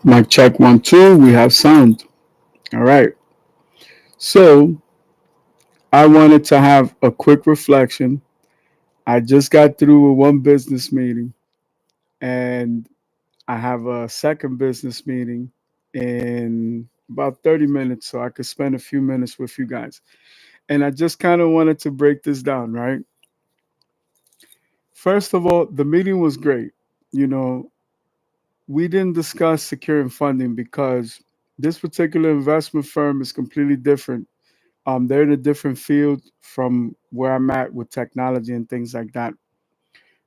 Mic check 1 2. We have sound. All right. So I wanted to have a quick reflection. I just got through with one business meeting, and I have a second business meeting in about 30 minutes, so I could spend a few minutes with you guys. And I just kind of wanted to break this down, right? First of all, the meeting was great. You know, we didn't discuss securing funding because this particular investment firm is completely different. They're in a different field from where I'm at with technology and things like that.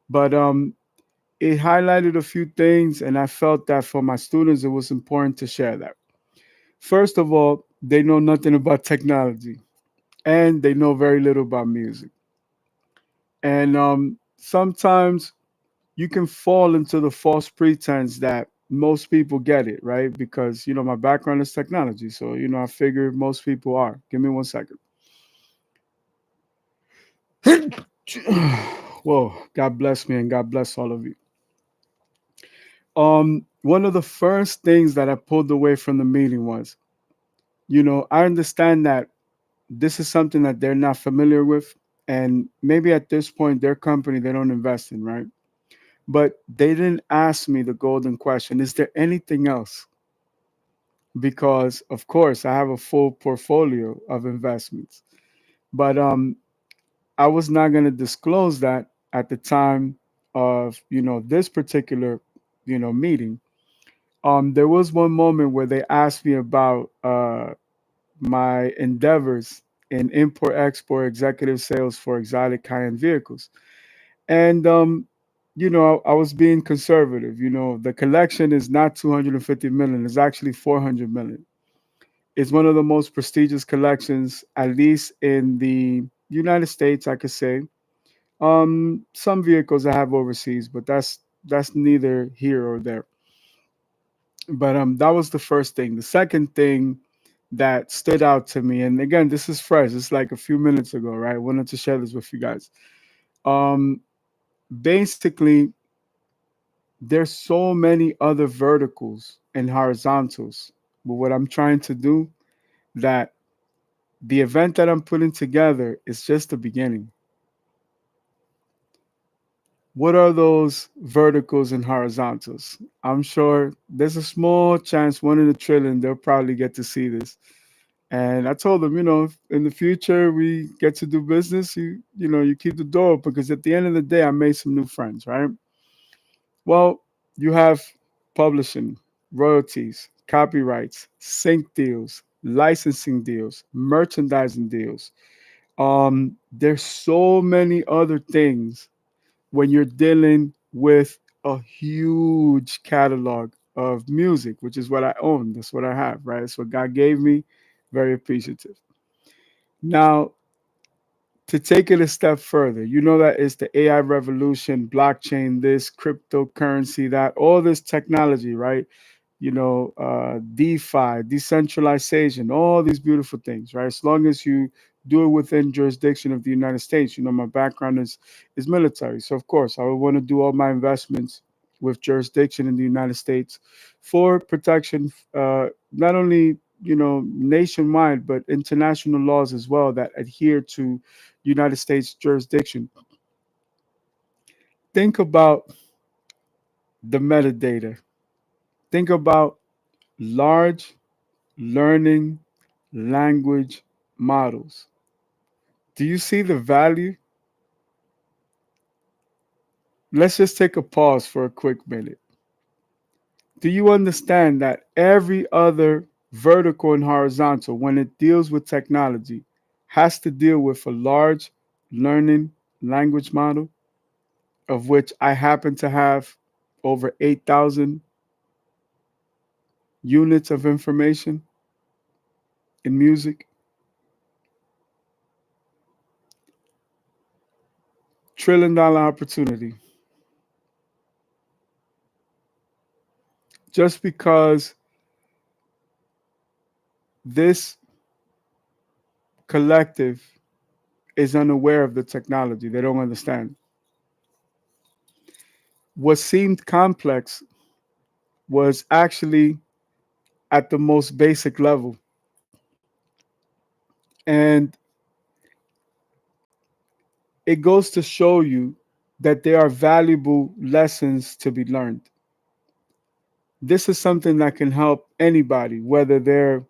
But it highlighted a few things, and I felt that for my students, it was important to share that. First of all, they know nothing about technology, and they know very little about music. And sometimes you can fall into the false pretense that most people get it, right? Because, my background is technology. So, I figure most people are. Give me 1 second. Whoa, God bless me and God bless all of you. One of the first things that I pulled away from the meeting was, I understand that this is something that they're not familiar with. And maybe at this point, their company, they don't invest in, right? But they didn't ask me the golden question: is there anything else? Because of course I have a full portfolio of investments, but I was not going to disclose that at the time of this particular meeting. There was one moment where they asked me about my endeavors in import export executive sales for exotic high-end vehicles. And I was being conservative. The collection is not 250 million, it's actually 400 million. It's one of the most prestigious collections, at least in the United States, I could say. Some vehicles I have overseas, but that's neither here or there. But that was the first thing. The second thing that stood out to me, and again, this is fresh. It's like a few minutes ago, right? I wanted to share this with you guys. Um, Basically, there's so many other verticals and horizontals. But what I'm trying to do, that the event that I'm putting together is just the beginning. What are those verticals and horizontals? I'm sure there's a small chance, 1 in a trillion, they'll probably get to see this. And I told them, if in the future we get to do business, you keep the door open, because at the end of the day, I made some new friends, right? Well, you have publishing, royalties, copyrights, sync deals, licensing deals, merchandising deals. There's so many other things when you're dealing with a huge catalog of music, which is what I own. That's what I have, right? That's what God gave me. Very appreciative. Now, to take it a step further, you know that it's the AI revolution, blockchain, this cryptocurrency, that all this technology, right? DeFi, decentralization, all these beautiful things, right? As long as you do it within jurisdiction of the United States. My background is military, so of course I would want to do all my investments with jurisdiction in the United States for protection, not only nationwide but international laws as well that adhere to United States jurisdiction. Think about the metadata. Think about large learning language models. Do you see the value? Let's just take a pause for a quick minute. Do you understand that every other vertical and horizontal, when it deals with technology, has to deal with a large learning language model, of which I happen to have over 8,000 units of information in music? $1 trillion opportunity. Just because this collective is unaware of the technology. They don't understand. What seemed complex was actually at the most basic level. And it goes to show you that there are valuable lessons to be learned. This is something that can help anybody, whether they're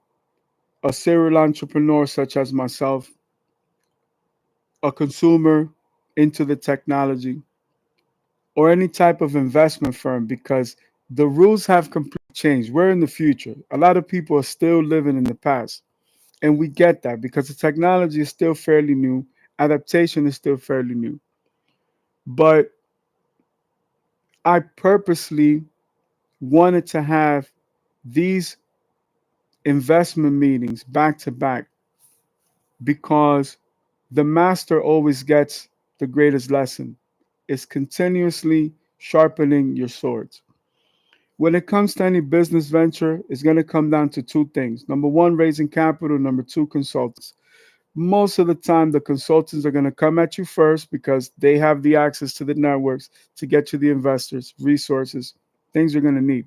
a serial entrepreneur such as myself, a consumer into the technology, or any type of investment firm, because the rules have completely changed. We're in the future. A lot of people are still living in the past. And we get that because the technology is still fairly new, adaptation is still fairly new. But I purposely wanted to have these investment meetings back to back because the master always gets the greatest lesson. It's continuously sharpening your swords. When it comes to any business venture, it's going to come down to two things. Number one, raising capital. Number two, consultants. Most of the time, the consultants are going to come at you first because they have the access to the networks to get you the investors, resources, things you're going to need.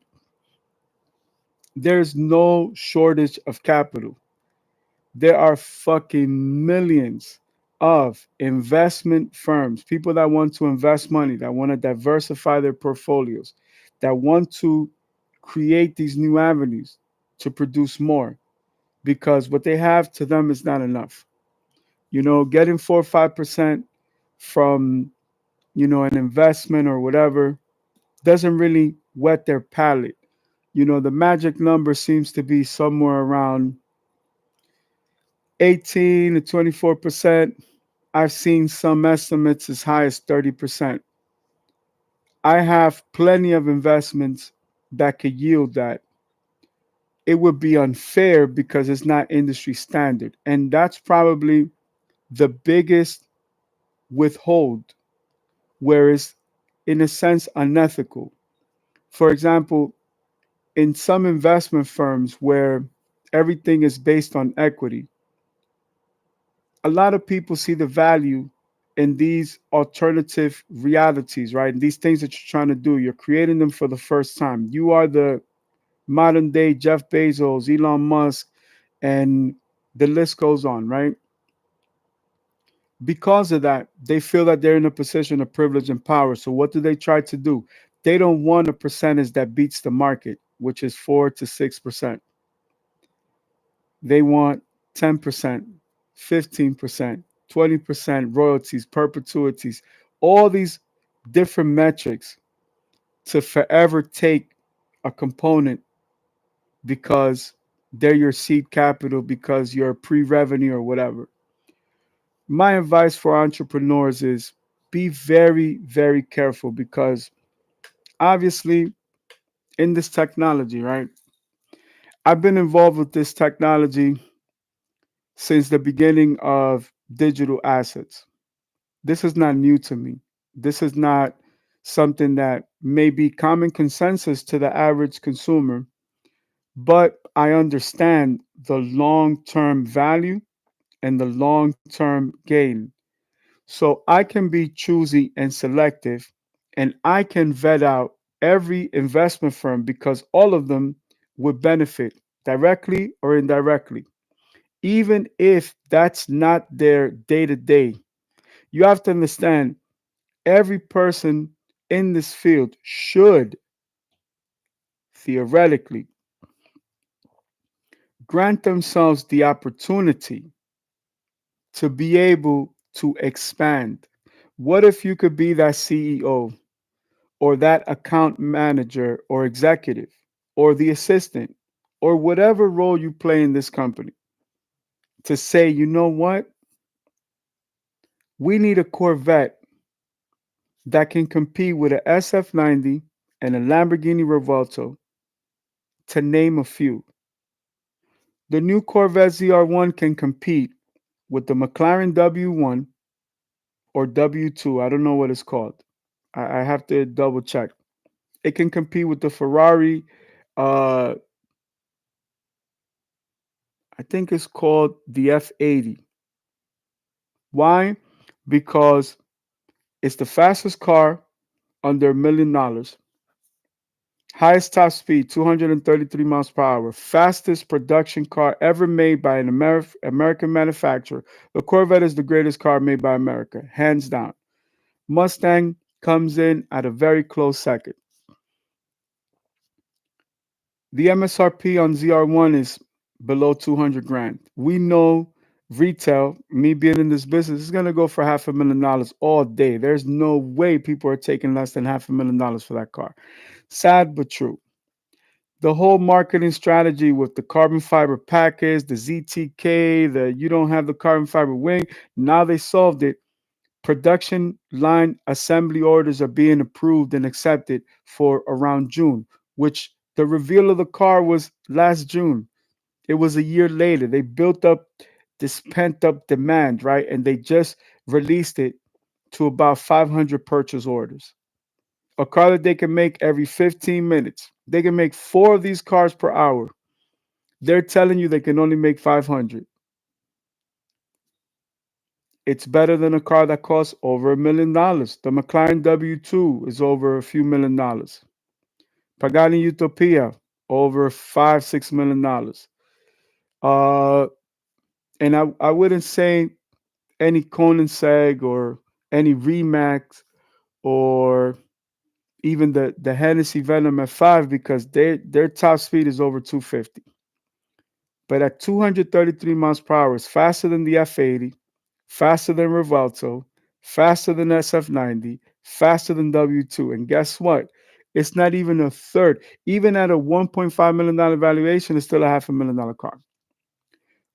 There's no shortage of capital. There are fucking millions of investment firms, people that want to invest money, that want to diversify their portfolios, that want to create these new avenues to produce more because what they have to them is not enough. Getting 4 or 5% from, an investment or whatever doesn't really wet their palate. The magic number seems to be somewhere around 18 to 24%. I've seen some estimates as high as 30%. I have plenty of investments that could yield that. It would be unfair because it's not industry standard. And that's probably the biggest withhold, where it's, in a sense, unethical. For example, in some investment firms where everything is based on equity, a lot of people see the value in these alternative realities, right? These things that you're trying to do, you're creating them for the first time. You are the modern day Jeff Bezos, Elon Musk, and the list goes on, right? Because of that, they feel that they're in a position of privilege and power. So what do they try to do? They don't want a percentage that beats the market, which is 4 to 6%. They want 10%, 15%, 20% royalties, perpetuities, all these different metrics to forever take a component because they're your seed capital, because you're pre revenue or whatever. My advice for entrepreneurs is be very, very careful because obviously in this technology, right? I've been involved with this technology since the beginning of digital assets. This is not new to me. This is not something that may be common consensus to the average consumer, but I understand the long term value and the long term gain. So I can be choosy and selective, and I can vet out every investment firm because all of them would benefit directly or indirectly, even if that's not their day to day. You have to understand every person in this field should theoretically grant themselves the opportunity to be able to expand. What if you could be that CEO or that account manager or executive or the assistant or whatever role you play in this company to say, you know what? We need a Corvette that can compete with a SF90 and a Lamborghini Revuelto, to name a few. The new Corvette ZR1 can compete with the McLaren W1 or W2. I don't know what it's called. I have to double check. It can compete with the Ferrari. Uh, I think it's called the F80. Why? Because it's the fastest car under $1 million. Highest top speed, 233 miles per hour. Fastest production car ever made by an American manufacturer. The Corvette is the greatest car made by America, hands down. Mustang comes in at a very close second. The MSRP on ZR1 is below 200 grand. We know retail, me being in this business, is going to go for $500,000 all day. There's no way people are taking less than $500,000 for that car. Sad but true. The whole marketing strategy with the carbon fiber package, the ZTK, the you don't have the carbon fiber wing, now they solved it. Production line assembly orders are being approved and accepted for around June, which the reveal of the car was last June. It was a year later. They built up this pent up demand, right? And they just released it to about 500 purchase orders. A car that they can make every 15 minutes. They can make four of these cars per hour. They're telling you they can only make 500. It's better than a car that costs over $1 million. The McLaren W2 is over a few $1 million. Pagani Utopia over $5, $6 million. Uh, and I wouldn't say any Koenigsegg or any Remax or even the Hennessy Venom F5 because their top speed is over 250. But at 233 miles per hour, it's faster than the F80, faster than Revuelto, faster than SF90, faster than W2. And guess what? It's not even a third. Even at a $1.5 million valuation, it's still a $500,000 car.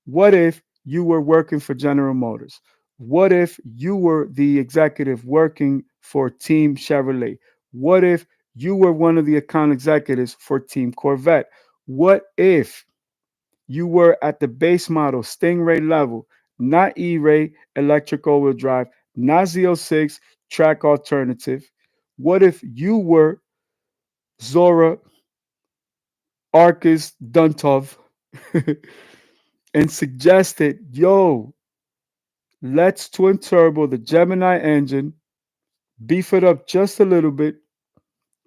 What if you were working for General Motors? What if you were the executive working for Team Chevrolet? What if you were one of the account executives for Team Corvette? What if you were at the base model Stingray level, not E-Ray electric all-wheel drive, not Z06 track alternative? What if you were Zora Arcus Duntov and suggested, yo, let's twin turbo the Gemini engine, beef it up just a little bit,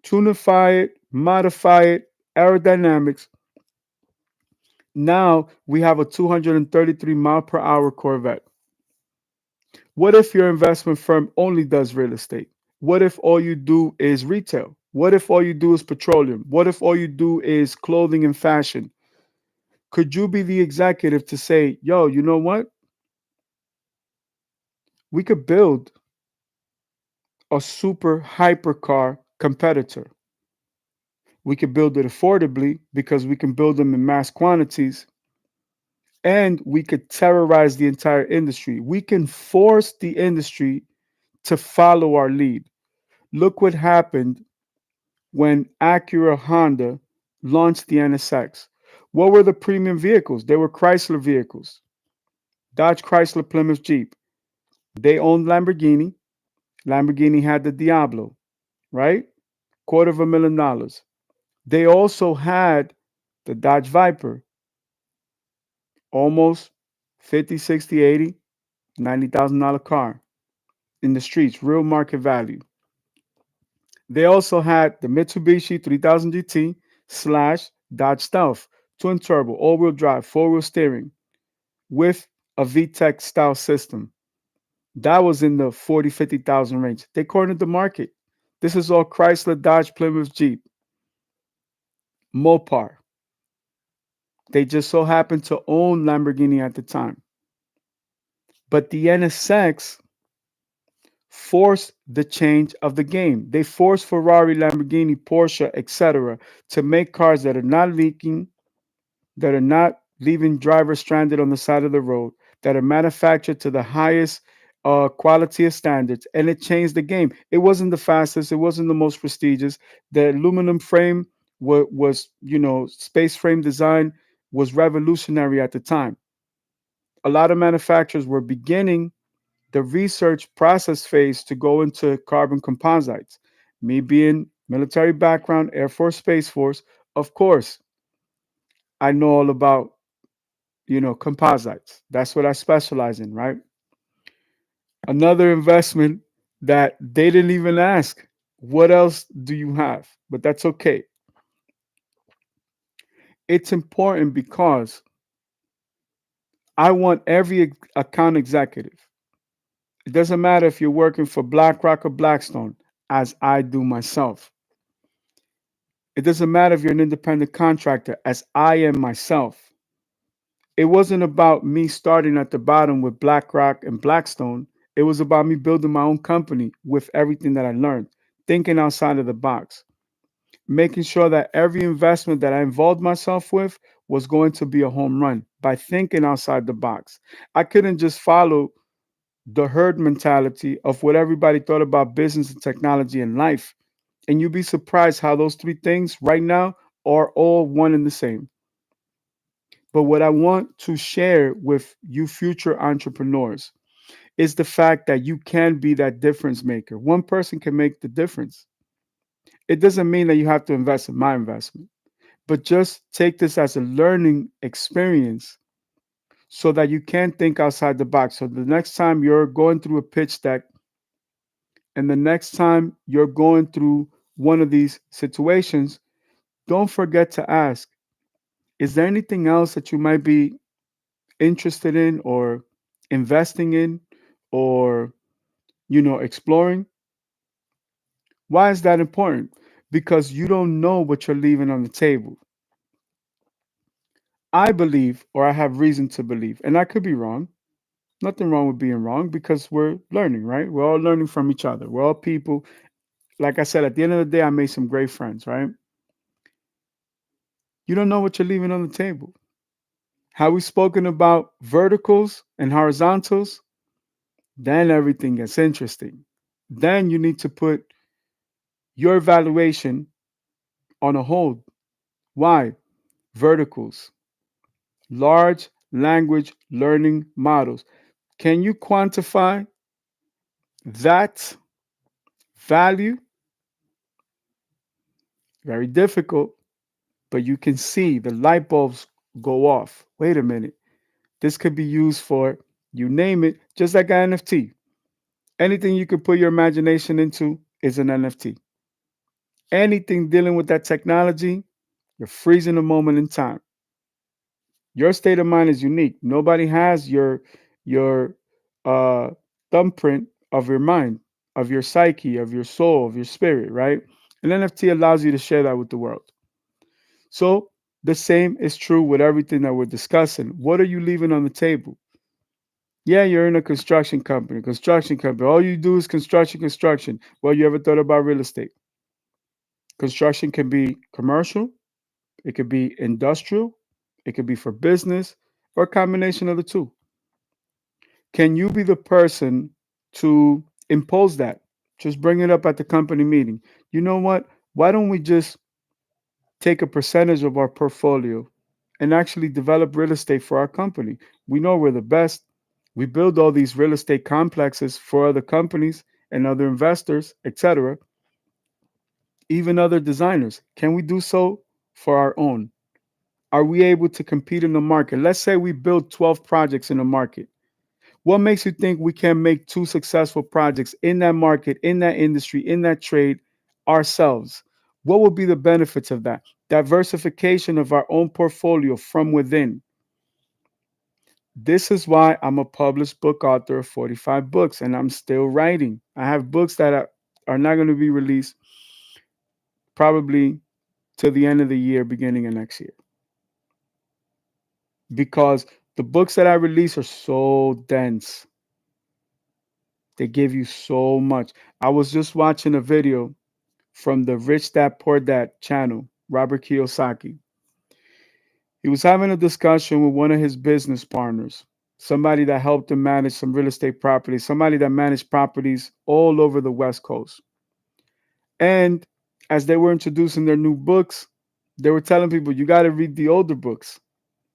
tunify it, modify it, aerodynamics. Now we have a 233 mile per hour Corvette. What if your investment firm only does real estate? What if all you do is retail? What if all you do is petroleum? What if all you do is clothing and fashion? Could you be the executive to say, yo, you know what? We could build a super hypercar competitor. We could build it affordably because we can build them in mass quantities and we could terrorize the entire industry. We can force the industry to follow our lead. Look what happened when Acura Honda launched the NSX. What were the premium vehicles? They were Chrysler vehicles. Dodge, Chrysler, Plymouth, Jeep. They owned Lamborghini. Lamborghini had the Diablo, right? $250,000. They also had the Dodge Viper, almost 50, 60, 80, $90,000 car in the streets, real market value. They also had the Mitsubishi 3000 GT slash Dodge Stealth, twin turbo, all wheel drive, four wheel steering with a VTEC style system. That was in the 40, 50,000 range. They cornered the market. This is all Chrysler, Dodge, Plymouth, Jeep, Mopar. They just so happened to own Lamborghini at the time. But the NSX forced the change of the game. They forced Ferrari, Lamborghini, Porsche, etc. to make cars that are not leaking, that are not leaving drivers stranded on the side of the road, that are manufactured to the highest quality of standards, and it changed the game. It wasn't the fastest, it wasn't the most prestigious. The aluminum frame was, space frame design was revolutionary at the time. A lot of manufacturers were beginning the research process phase to go into carbon composites. Me being military background, Air Force, Space Force, of course, I know all about, composites. That's what I specialize in, right? Another investment that they didn't even ask, what else do you have? But that's okay. It's important because I want every account executive. It doesn't matter if you're working for BlackRock or Blackstone, as I do myself. It doesn't matter if you're an independent contractor, as I am myself. It wasn't about me starting at the bottom with BlackRock and Blackstone. It was about me building my own company with everything that I learned, thinking outside of the box, making sure that every investment that I involved myself with was going to be a home run by thinking outside the box. I couldn't just follow the herd mentality of what everybody thought about business and technology and life. And you'd be surprised how those three things right now are all one and the same. But what I want to share with you future entrepreneurs is the fact that you can be that difference maker. One person can make the difference. It doesn't mean that you have to invest in my investment, but just take this as a learning experience so that you can think outside the box. So the next time you're going through a pitch deck and the next time you're going through one of these situations, don't forget to ask, is there anything else that you might be interested in or investing in or exploring? Why is that important? Because you don't know what you're leaving on the table. I believe, or I have reason to believe, and I could be wrong. Nothing wrong with being wrong because we're learning, right? We're all learning from each other. We're all people. Like I said, at the end of the day, I made some great friends, right? You don't know what you're leaving on the table. How we spoken about verticals and horizontals, then everything gets interesting. Then you need to put your evaluation on a hold. Why? Verticals, large language learning models. Can you quantify that value? Very difficult, but you can see the light bulbs go off. Wait a minute. This could be used for you name it, just like an NFT. Anything you could put your imagination into is an NFT. Anything dealing with that technology, you're freezing a moment in time. Your state of mind is unique. Nobody has your uh, thumbprint of your mind, of your psyche, of your soul, of your spirit, right? An NFT allows you to share that with the world. So the same is true with everything that we're discussing. What are you leaving on the table? Yeah, you're in a construction company. Construction company. All you do is construction, construction. Well, you ever thought about real estate? Construction can be commercial, it could be industrial, it could be for business, or a combination of the two. Can you be the person to impose that? Just bring it up at the company meeting. You know what? Why don't we just take a percentage of our portfolio and actually develop real estate for our company? We know we're the best. We build all these real estate complexes for other companies and other investors, etc., even other designers. Can we do so for our own? Are we able to compete in the market? Let's say we build 12 projects in the market. What makes you think we can make two successful projects in that market, in that industry, in that trade ourselves? What would be the benefits of that? Diversification of our own portfolio from within. This is why I'm a published book author of 45 books and I'm still writing. I have books that are not going to be released probably till the end of the year, beginning of next year. Because the books that I release are so dense. They give you so much. I was just watching a video from the Rich Dad Poor Dad channel, Robert Kiyosaki. He was having a discussion with one of his business partners, somebody that helped him manage some real estate properties, somebody that managed properties all over the West Coast. And as they were introducing their new books, they were telling people, you got to read the older books.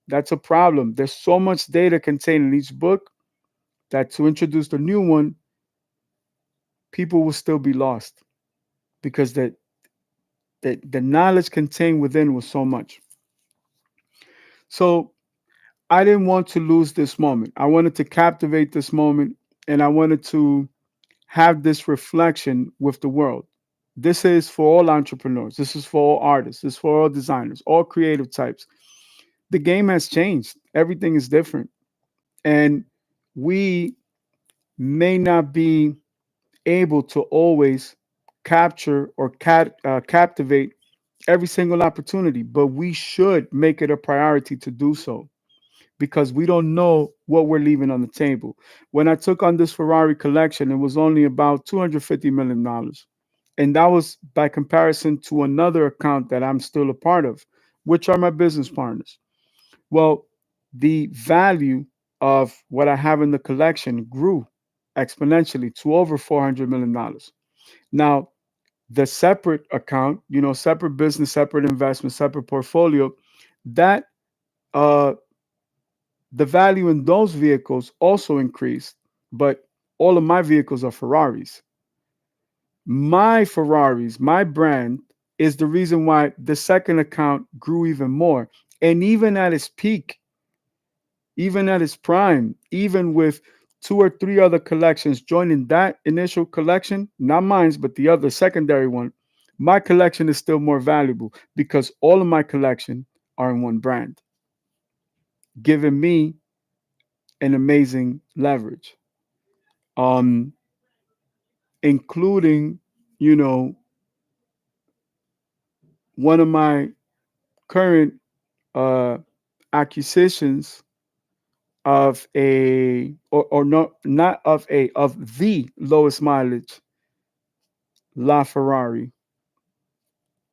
That's a problem. There's so much data contained in each book that to introduce the new one, people will still be lost because the knowledge contained within was so much. So I didn't want to lose this moment. I wanted to captivate this moment and I wanted to have this reflection with the world. This is for all entrepreneurs. This is for all artists. This is for all designers, all creative types. The game has changed. Everything is different. And we may not be able to always capture or captivate every single opportunity, but we should make it a priority to do so because we don't know what we're leaving on the table. When I took on this Ferrari collection, it was only about $250 million. And that was by comparison to another account that I'm still a part of, which are my business partners. Well, the value of what I have in the collection grew exponentially to over $400 million. Now, the separate account, separate business, separate investment, separate portfolio, that uh, the value in those vehicles also increased, but all of my vehicles are Ferraris. My Ferraris, my brand, is the reason why the second account grew even more. And even at its peak, even at its prime, even with two or three other collections joining that initial collection, not mine, but the other secondary one, my collection is still more valuable because all of my collection are in one brand, giving me an amazing leverage. Um, including, you know, one of my current uh, acquisitions of a or not of a of the lowest mileage LaFerrari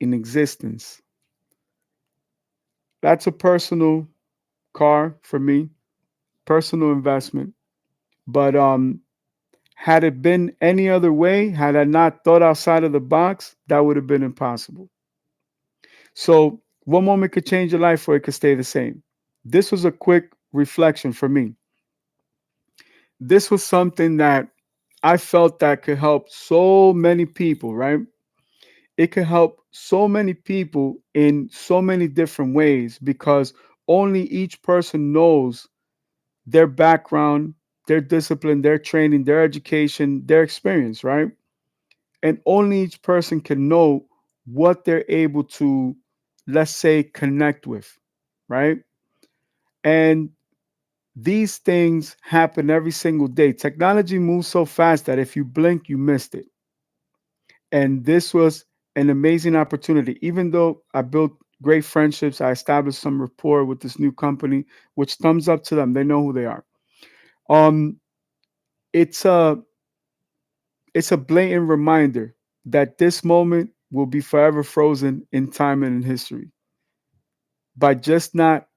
in existence. That's a personal car for me, personal investment. But had it been any other way, had I not thought outside of the box, that would have been impossible. So one moment could change your life or it could stay the same. This was a quick reflection for me. This was something that I felt that could help so many people, right? It could help so many people in so many different ways because only each person knows their background, their discipline, their training, their education, their experience, right? And only each person can know what they're able to, let's say, connect with, right? And these things happen every single day. Technology moves so fast that if you blink, you missed it. And this was an amazing opportunity. Even though I built great friendships, I established some rapport with this new company, which thumbs up to them. They know who they are. Um, it's a it's a blatant reminder that this moment will be forever frozen in time and in history by just not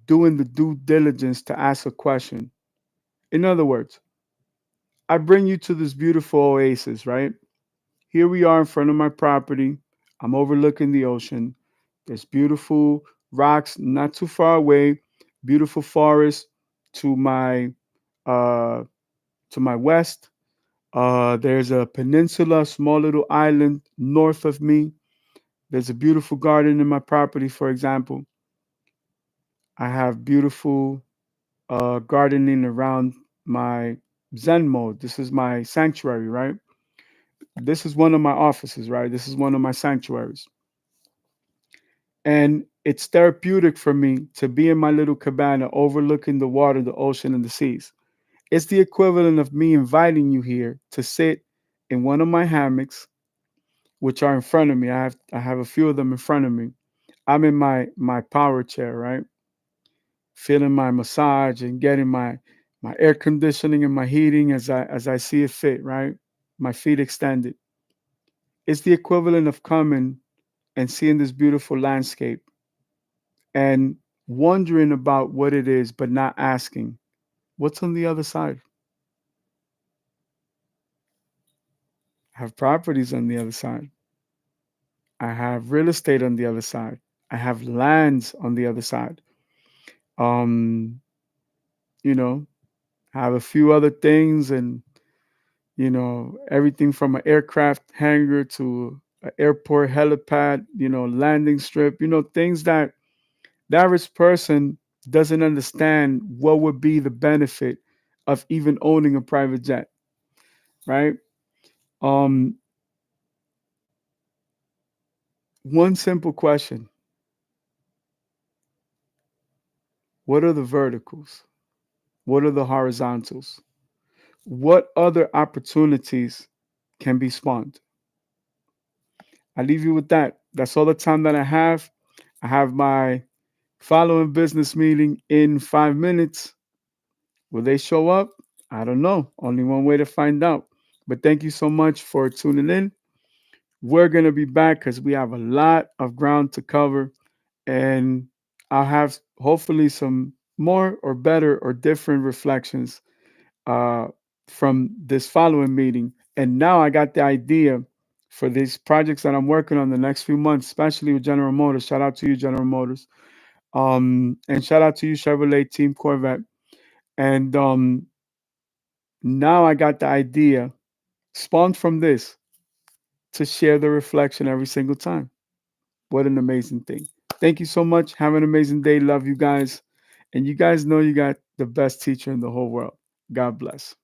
doing the due diligence to ask a question. In other words, I bring you to this beautiful oasis, right? Here we are in front of my property. I'm overlooking the ocean. There's beautiful rocks not too far away, beautiful forest to my uh, west. There's a peninsula, small little island north of me. There's a beautiful garden in my property, for example. I have beautiful gardening around my Zen mode. This is my sanctuary, right? This is one of my offices, right? This is one of my sanctuaries. And it's therapeutic for me to be in my little cabana overlooking the water, the ocean, and the seas. It's the equivalent of me inviting you here to sit in one of my hammocks, which are in front of me. I have a few of them in front of me. I'm in my power chair, right? Feeling my massage and getting my air conditioning and my heating as I see it fit, right? My feet extended. It's the equivalent of coming and seeing this beautiful landscape and wondering about what it is, but not asking, what's on the other side? I have properties on the other side. I have real estate on the other side. I have lands on the other side. Um, you know, I have a few other things and, everything from an aircraft hangar to an airport helipad, landing strip, things that the average person doesn't understand what would be the benefit of even owning a private jet, right? Um, One simple question: what are the verticals? What are the horizontals? What other opportunities can be spawned? I leave you with that. That's all the time that I have. I have my following business meeting in 5 minutes. Will they show up? I don't know. Only one way to find out. But thank you so much for tuning in. We're going to be back because we have a lot of ground to cover. And I'll have hopefully some more or better or different reflections uh, from this following meeting. And now I got the idea for these projects that I'm working on the next few months, especially with General Motors. Shout out to you, General Motors. And shout out to you, Chevrolet Team Corvette. And now I got the idea spawned from this to share the reflection every single time. What an amazing thing. Thank you so much. Have an amazing day. Love you guys. And you guys know you got the best teacher in the whole world. God bless.